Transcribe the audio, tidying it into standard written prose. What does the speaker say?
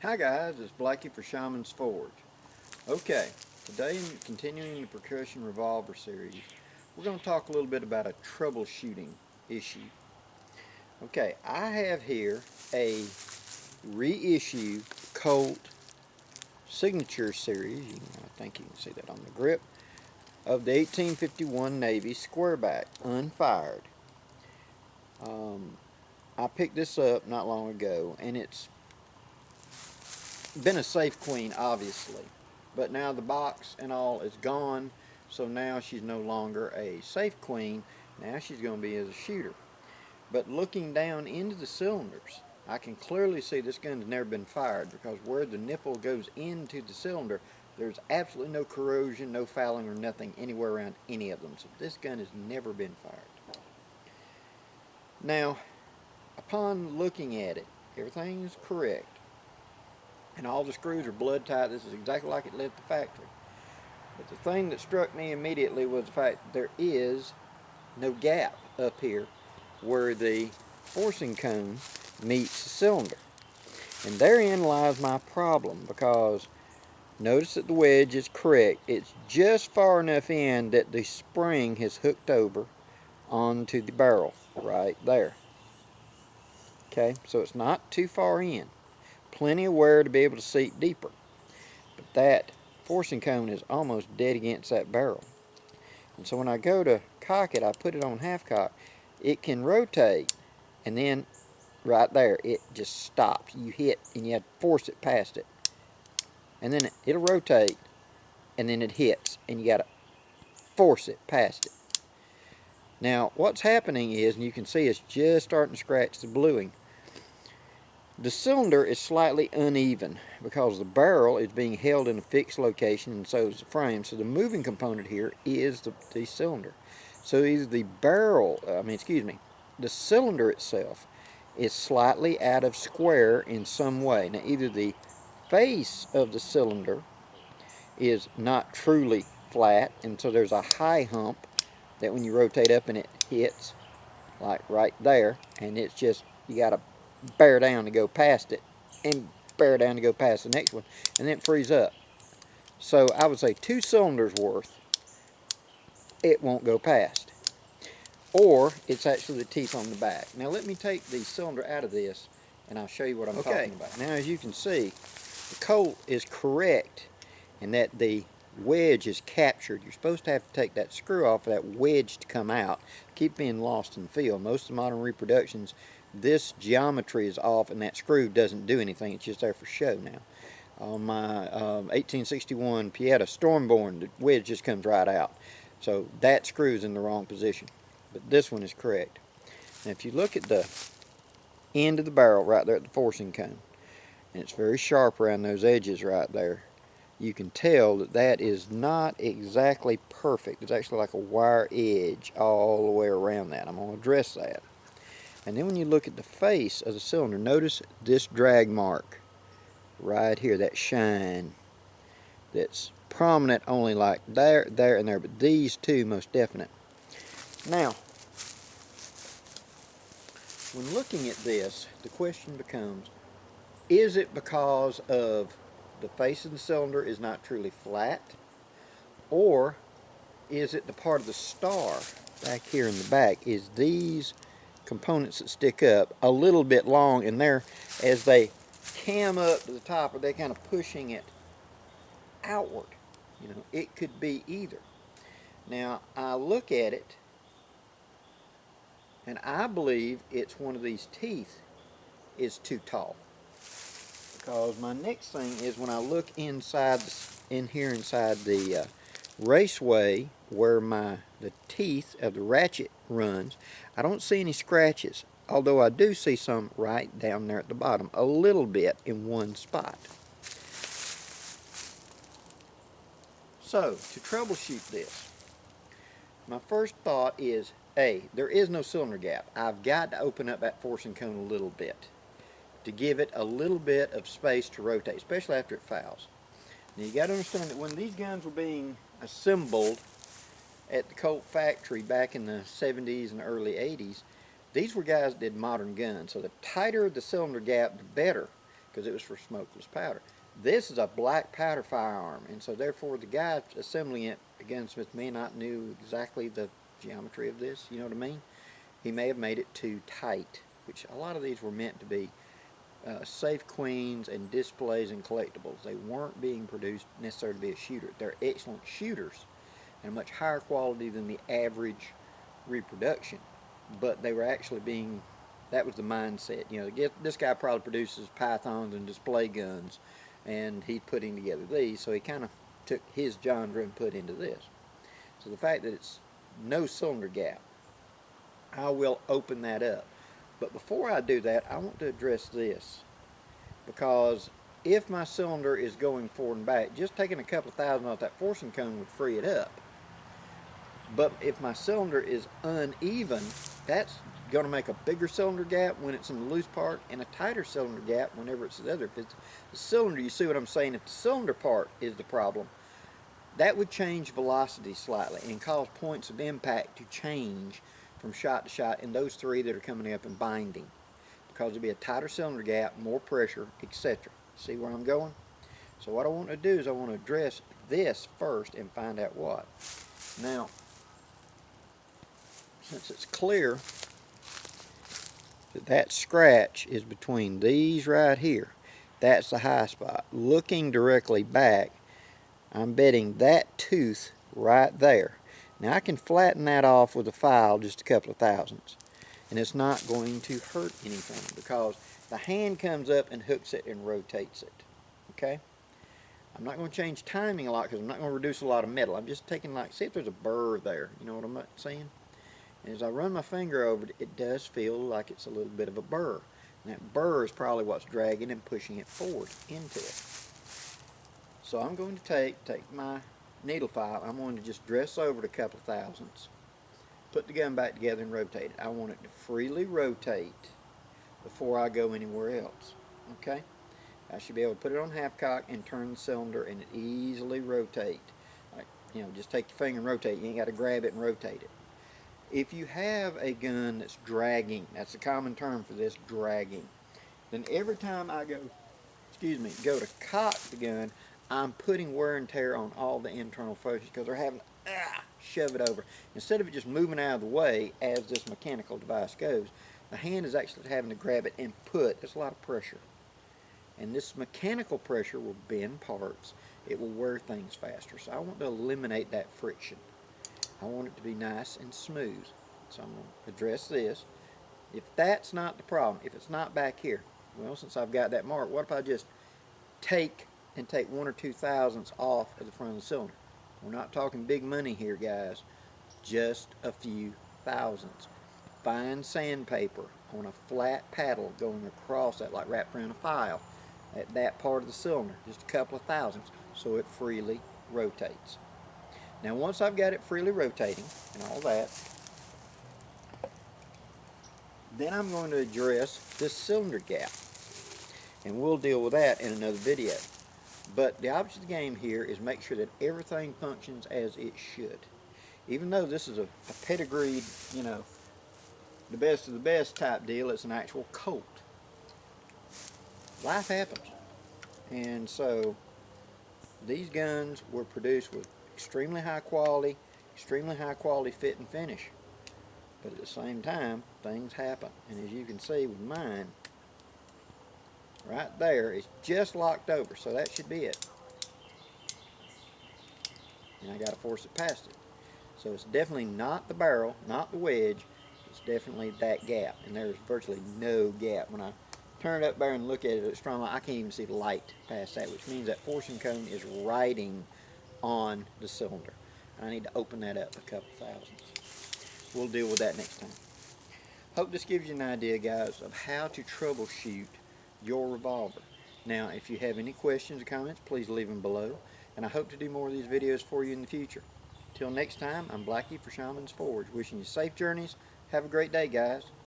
Hi guys, it's Blackie for Shaman's Forge. Okay, today in continuing the percussion revolver series, we're going to talk a little bit about a troubleshooting issue. Okay, I have here a reissue Colt Signature series, I think you can see that on the grip, of the 1851 Navy Squareback, unfired. I picked this up not long ago, and it's been a safe queen, obviously, but now the box and all is gone, so now she's no longer a safe queen. Now she's going to be as a shooter. But looking down into the cylinders, I can clearly see this gun's never been fired, because where the nipple goes into the cylinder, there's absolutely no corrosion, no fouling or nothing anywhere around any of them. So this gun has never been fired. Now, upon looking at it, everything is correct, and all the screws are blood tight. This is exactly like it left the factory. But the thing that struck me immediately was the fact that there is no gap up here where the forcing cone meets the cylinder. And therein lies my problem, because notice that the wedge is correct. It's just far enough in that the spring has hooked over onto the barrel right there. Okay, so it's not too far in. Plenty of wear to be able to seat deeper. But that forcing cone is almost dead against that barrel. And so when I go to cock it, I put it on half cock. It can rotate, and then right there, it just stops. You hit, and you have to force it past it. And then it'll rotate, and then it hits, and you got to force it past it. Now, what's happening is, and you can see it's just starting to scratch the bluing, the cylinder is slightly uneven because the barrel is being held in a fixed location, and so is the frame. So the moving component here is the cylinder. So either the the cylinder itself is slightly out of square in some way. Now, either the face of the cylinder is not truly flat, and so there's a high hump that when you rotate up and it hits, like right there, and it's just, you got to bear down to go past it, and bear down to go past the next one, and then it frees up. So I would say 2 cylinders worth it won't go past, or it's actually the teeth on the back. Now let me take the cylinder out of this, and I'll show you what I'm talking about. Now, as you can see, the Colt is correct in that the wedge is captured. You're supposed to have to take that screw off for that wedge to come out, keep being lost in the field. Most of the modern reproductions, this geometry is off and that screw doesn't do anything. It's just there for show now. On my 1861 Pieta Stormborn, the wedge just comes right out. So that screw is in the wrong position. But this one is correct. Now if you look at the end of the barrel right there at the forcing cone, and it's very sharp around those edges right there, you can tell that that is not exactly perfect. It's actually like a wire edge all the way around that. I'm going to address that. And then when you look at the face of the cylinder, notice this drag mark right here, that shine that's prominent only like there, there, and there, but these two most definite. Now, when looking at this, the question becomes, is it because of the face of the cylinder is not truly flat, or is it the part of the star back here in the back? Is these components that stick up a little bit long, and they're, as they cam up to the top, are they kind of pushing it outward? You know, it could be either. Now I look at it, and I believe it's one of these teeth is too tall. Because my next thing is, when I look inside, in here inside the raceway where the teeth of the ratchet runs, I don't see any scratches, although I do see some right down there at the bottom, a little bit in one spot. So to troubleshoot this, my first thought is, A, there is no cylinder gap. I've got to open up that forcing cone a little bit to give it a little bit of space to rotate, especially after it fouls. Now you got to understand that when these guns were being assembled at the Colt factory back in the 70s and early 80s, these were guys that did modern guns. So the tighter the cylinder gap, the better, because it was for smokeless powder. This is a black powder firearm, and so therefore the guy assembling it, a gunsmith, may not knew exactly the geometry of this, you know what I mean? He may have made it too tight, which a lot of these were meant to be safe queens and displays and collectibles. They weren't being produced necessarily to be a shooter. They're excellent shooters and much higher quality than the average reproduction, but they were actually being, that was the mindset. You know, this guy probably produces pythons and display guns, and he's putting together these, so he kind of took his genre and put into this. So the fact that it's no cylinder gap, I will open that up. But before I do that, I want to address this, because if my cylinder is going forward and back, just taking a couple of thousand off that forcing cone would free it up. But if my cylinder is uneven, that's going to make a bigger cylinder gap when it's in the loose part and a tighter cylinder gap whenever it's the other. If it's the cylinder, you see what I'm saying? If the cylinder part is the problem, that would change velocity slightly and cause points of impact to change from shot to shot in those three that are coming up and binding, because there'll be a tighter cylinder gap, more pressure, etc. See where I'm going? So what I want to do is I want to address this first and find out what. Now, since it's clear that that scratch is between these right here, that's the high spot. Looking directly back, I'm betting that tooth right there. Now I can flatten that off with a file, just a couple of thousandths, and it's not going to hurt anything because the hand comes up and hooks it and rotates it. Okay? I'm not going to change timing a lot because I'm not going to reduce a lot of metal. I'm just taking, like, see if there's a burr there. You know what I'm saying? And as I run my finger over it, it does feel like it's a little bit of a burr. And that burr is probably what's dragging and pushing it forward into it. So I'm going to take my needle file. I'm going to just dress over it a couple of thousandths, put the gun back together and rotate it. I want it to freely rotate before I go anywhere else. Okay? I should be able to put it on half cock and turn the cylinder and easily rotate. Like, you know, just take your finger and rotate. You ain't got to grab it and rotate it. If you have a gun that's dragging, that's a common term for this, dragging, then every time I go to cock the gun, I'm putting wear and tear on all the internal focus because they're having to shove it over. Instead of it just moving out of the way as this mechanical device goes, the hand is actually having to grab it and put. There's a lot of pressure. And this mechanical pressure will bend parts. It will wear things faster. So I want to eliminate that friction. I want it to be nice and smooth. So I'm going to address this. If that's not the problem, if it's not back here, well, since I've got that mark, what if I just take 1 or 2 thousandths off of the front of the cylinder? We're not talking big money here, guys. Just a few thousandths. Fine sandpaper on a flat paddle going across that, like wrapped around a file, at that part of the cylinder, just a couple of thousandths, so it freely rotates. Now once I've got it freely rotating and all that, then I'm going to address this cylinder gap, and we'll deal with that in another video. But the object of the game here is make sure that everything functions as it should. Even though this is a pedigreed, you know, the best of the best type deal, it's an actual Colt. Life happens. And so these guns were produced with extremely high quality fit and finish. But at the same time, things happen. And as you can see with mine, right there, it's just locked over. So that should be it. And I got to force it past it. So it's definitely not the barrel, not the wedge. It's definitely that gap. And there's virtually no gap. When I turn it up there and look at it at strong light, I can't even see the light past that, which means that forcing cone is riding on the cylinder. I need to open that up a couple thousandths. We'll deal with that next time. Hope this gives you an idea, guys, of how to troubleshoot your revolver. Now, if you have any questions or comments, please leave them below. And I hope to do more of these videos for you in the future. Till next time, I'm Blackie for Shaman's Forge, wishing you safe journeys. Have a great day, guys.